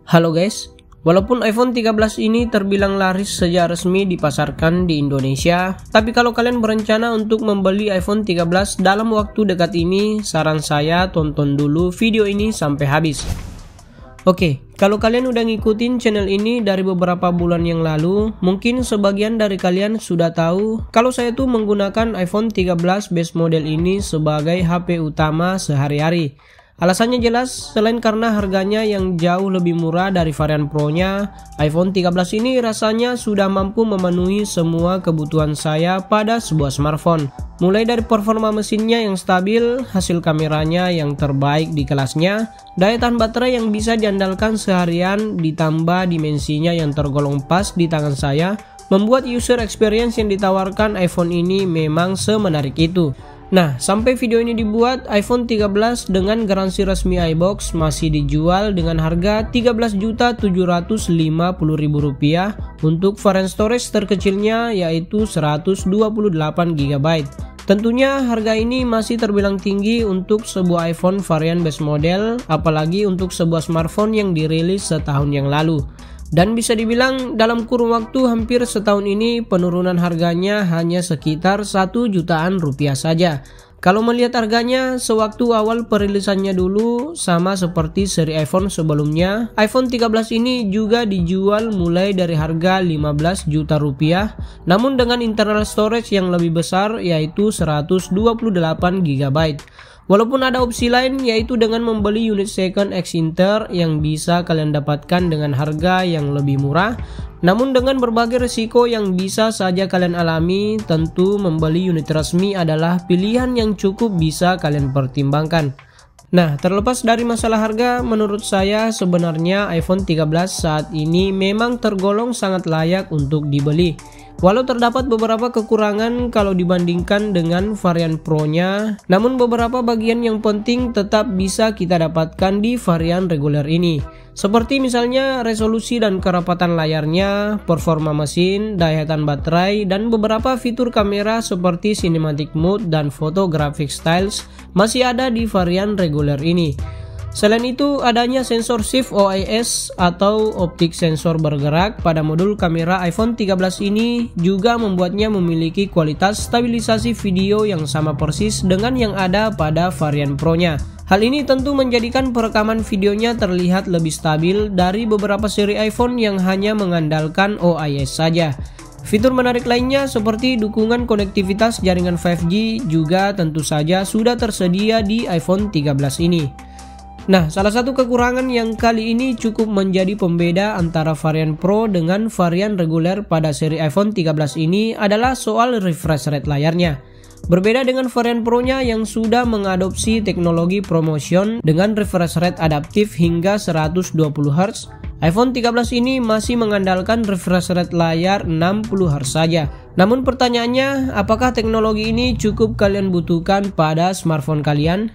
Halo guys, walaupun iPhone 13 ini terbilang laris sejak resmi dipasarkan di Indonesia, tapi kalau kalian berencana untuk membeli iPhone 13 dalam waktu dekat ini, saran saya tonton dulu video ini sampai habis. Oke, kalau kalian udah ngikutin channel ini dari beberapa bulan yang lalu, mungkin sebagian dari kalian sudah tahu kalau saya tuh menggunakan iPhone 13 base model ini sebagai HP utama sehari-hari. Alasannya jelas, selain karena harganya yang jauh lebih murah dari varian Pro-nya, iPhone 13 ini rasanya sudah mampu memenuhi semua kebutuhan saya pada sebuah smartphone. Mulai dari performa mesinnya yang stabil, hasil kameranya yang terbaik di kelasnya, daya tahan baterai yang bisa diandalkan seharian, ditambah dimensinya yang tergolong pas di tangan saya, membuat user experience yang ditawarkan iPhone ini memang semenarik itu. Nah, sampai video ini dibuat, iPhone 13 dengan garansi resmi iBox masih dijual dengan harga Rp13.750.000 untuk varian storage terkecilnya yaitu 128GB. Tentunya harga ini masih terbilang tinggi untuk sebuah iPhone varian base model, apalagi untuk sebuah smartphone yang dirilis setahun yang lalu. Dan bisa dibilang dalam kurun waktu hampir setahun ini penurunan harganya hanya sekitar 1 jutaan rupiah saja. Kalau melihat harganya sewaktu awal perilisannya dulu sama seperti seri iPhone sebelumnya, iPhone 13 ini juga dijual mulai dari harga 15 juta rupiah, namun dengan internal storage yang lebih besar yaitu 128GB. Walaupun ada opsi lain yaitu dengan membeli unit second X Inter yang bisa kalian dapatkan dengan harga yang lebih murah, namun dengan berbagai risiko yang bisa saja kalian alami, tentu membeli unit resmi adalah pilihan yang cukup bisa kalian pertimbangkan. Nah, terlepas dari masalah harga, menurut saya sebenarnya iPhone 13 saat ini memang tergolong sangat layak untuk dibeli. Walau terdapat beberapa kekurangan kalau dibandingkan dengan varian Pro-nya, namun beberapa bagian yang penting tetap bisa kita dapatkan di varian reguler ini. Seperti misalnya resolusi dan kerapatan layarnya, performa mesin, daya tahan baterai, dan beberapa fitur kamera seperti cinematic mode dan photographic styles masih ada di varian reguler ini. Selain itu, adanya sensor shift OIS atau optik sensor bergerak pada modul kamera iPhone 13 ini juga membuatnya memiliki kualitas stabilisasi video yang sama persis dengan yang ada pada varian Pro-nya. Hal ini tentu menjadikan perekaman videonya terlihat lebih stabil dari beberapa seri iPhone yang hanya mengandalkan OIS saja. Fitur menarik lainnya seperti dukungan konektivitas jaringan 5G juga tentu saja sudah tersedia di iPhone 13 ini. Nah, salah satu kekurangan yang kali ini cukup menjadi pembeda antara varian Pro dengan varian reguler pada seri iPhone 13 ini adalah soal refresh rate layarnya. Berbeda dengan varian Pro-nya yang sudah mengadopsi teknologi ProMotion dengan refresh rate adaptif hingga 120Hz, iPhone 13 ini masih mengandalkan refresh rate layar 60Hz saja. Namun pertanyaannya, apakah teknologi ini cukup kalian butuhkan pada smartphone kalian?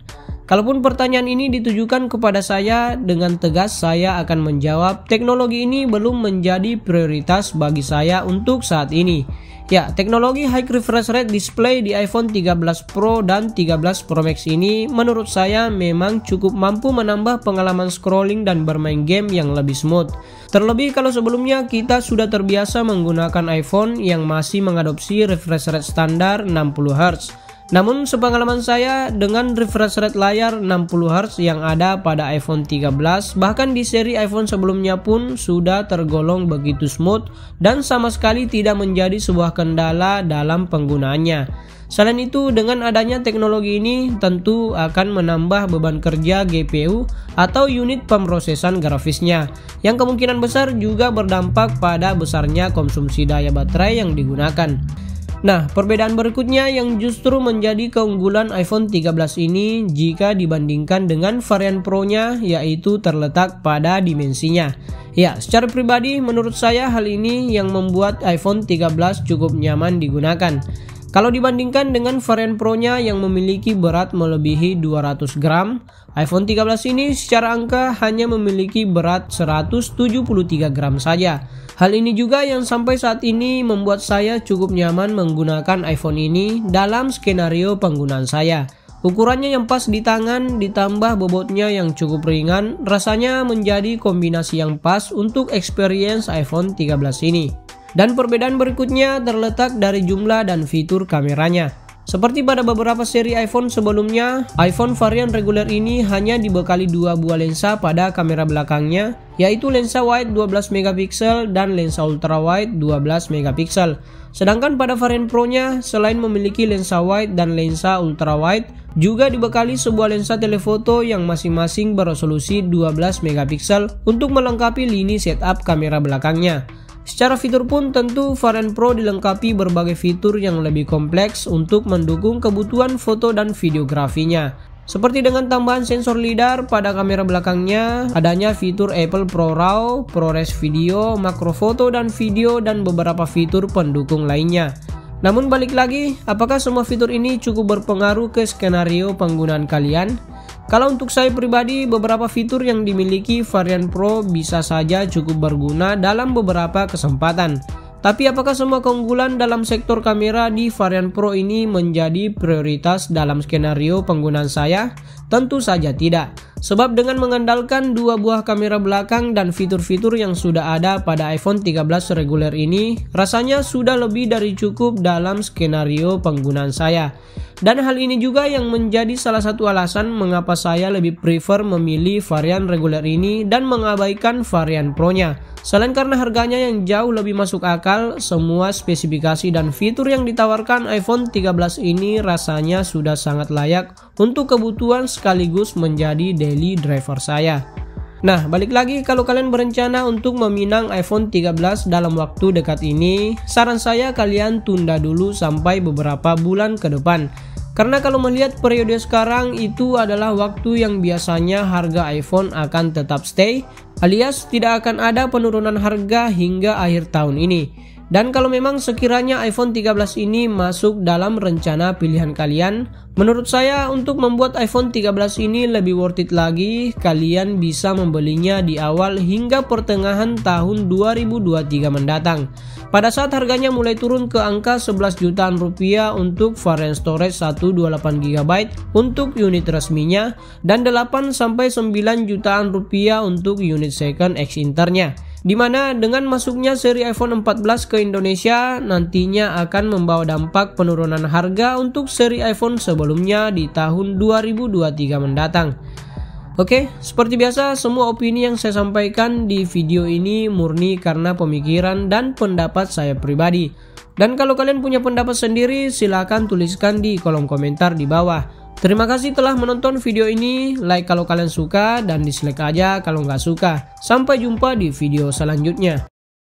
Kalaupun pertanyaan ini ditujukan kepada saya, dengan tegas saya akan menjawab teknologi ini belum menjadi prioritas bagi saya untuk saat ini. Ya, teknologi high refresh rate display di iPhone 13 Pro dan 13 Pro Max ini menurut saya memang cukup mampu menambah pengalaman scrolling dan bermain game yang lebih smooth. Terlebih kalau sebelumnya kita sudah terbiasa menggunakan iPhone yang masih mengadopsi refresh rate standar 60Hz. Namun sepengalaman saya dengan refresh rate layar 60Hz yang ada pada iPhone 13 bahkan di seri iPhone sebelumnya pun sudah tergolong begitu smooth dan sama sekali tidak menjadi sebuah kendala dalam penggunaannya. Selain itu, dengan adanya teknologi ini tentu akan menambah beban kerja GPU atau unit pemrosesan grafisnya yang kemungkinan besar juga berdampak pada besarnya konsumsi daya baterai yang digunakan. Nah, perbedaan berikutnya yang justru menjadi keunggulan iPhone 13 ini jika dibandingkan dengan varian Pro-nya yaitu terletak pada dimensinya. Ya, secara pribadi menurut saya hal ini yang membuat iPhone 13 cukup nyaman digunakan. Kalau dibandingkan dengan varian Pro-nya yang memiliki berat melebihi 200 gram, iPhone 13 ini secara angka hanya memiliki berat 173 gram saja. Hal ini juga yang sampai saat ini membuat saya cukup nyaman menggunakan iPhone ini dalam skenario penggunaan saya. Ukurannya yang pas di tangan ditambah bobotnya yang cukup ringan, rasanya menjadi kombinasi yang pas untuk experience iPhone 13 ini. Dan perbedaan berikutnya terletak dari jumlah dan fitur kameranya. Seperti pada beberapa seri iPhone sebelumnya, iPhone varian reguler ini hanya dibekali dua buah lensa pada kamera belakangnya, yaitu lensa wide 12 megapiksel dan lensa ultra wide 12 megapiksel. Sedangkan pada varian Pro-nya, selain memiliki lensa wide dan lensa ultra wide, juga dibekali sebuah lensa telefoto yang masing-masing beresolusi 12 megapiksel untuk melengkapi lini setup kamera belakangnya. Secara fitur pun tentu varian Pro dilengkapi berbagai fitur yang lebih kompleks untuk mendukung kebutuhan foto dan videografinya. Seperti dengan tambahan sensor lidar pada kamera belakangnya, adanya fitur Apple ProRAW, ProRes Video, makro foto dan video, dan beberapa fitur pendukung lainnya. Namun balik lagi, apakah semua fitur ini cukup berpengaruh ke skenario penggunaan kalian? Kalau untuk saya pribadi, beberapa fitur yang dimiliki varian Pro bisa saja cukup berguna dalam beberapa kesempatan. Tapi apakah semua keunggulan dalam sektor kamera di varian Pro ini menjadi prioritas dalam skenario penggunaan saya? Tentu saja tidak. Sebab dengan mengandalkan dua buah kamera belakang dan fitur-fitur yang sudah ada pada iPhone 13 reguler ini, rasanya sudah lebih dari cukup dalam skenario penggunaan saya. Dan hal ini juga yang menjadi salah satu alasan mengapa saya lebih prefer memilih varian reguler ini dan mengabaikan varian Pro-nya. Selain karena harganya yang jauh lebih masuk akal, semua spesifikasi dan fitur yang ditawarkan iPhone 13 ini rasanya sudah sangat layak untuk kebutuhan sekaligus menjadi daily driver saya. Nah, balik lagi, kalau kalian berencana untuk meminang iPhone 13 dalam waktu dekat ini, saran saya kalian tunda dulu sampai beberapa bulan ke depan. Karena kalau melihat periode sekarang itu adalah waktu yang biasanya harga iPhone akan tetap stay, alias tidak akan ada penurunan harga hingga akhir tahun ini. Dan kalau memang sekiranya iPhone 13 ini masuk dalam rencana pilihan kalian, menurut saya untuk membuat iPhone 13 ini lebih worth it lagi, kalian bisa membelinya di awal hingga pertengahan tahun 2023 mendatang. Pada saat harganya mulai turun ke angka 11 jutaan rupiah untuk varian storage 128GB untuk unit resminya dan 8-9 jutaan rupiah untuk unit second X Internya. Dimana dengan masuknya seri iPhone 14 ke Indonesia nantinya akan membawa dampak penurunan harga untuk seri iPhone sebelumnya di tahun 2023 mendatang. Oke, seperti biasa semua opini yang saya sampaikan di video ini murni karena pemikiran dan pendapat saya pribadi. Dan kalau kalian punya pendapat sendiri silahkan tuliskan di kolom komentar di bawah. Terima kasih telah menonton video ini, like kalau kalian suka dan dislike aja kalau nggak suka. Sampai jumpa di video selanjutnya.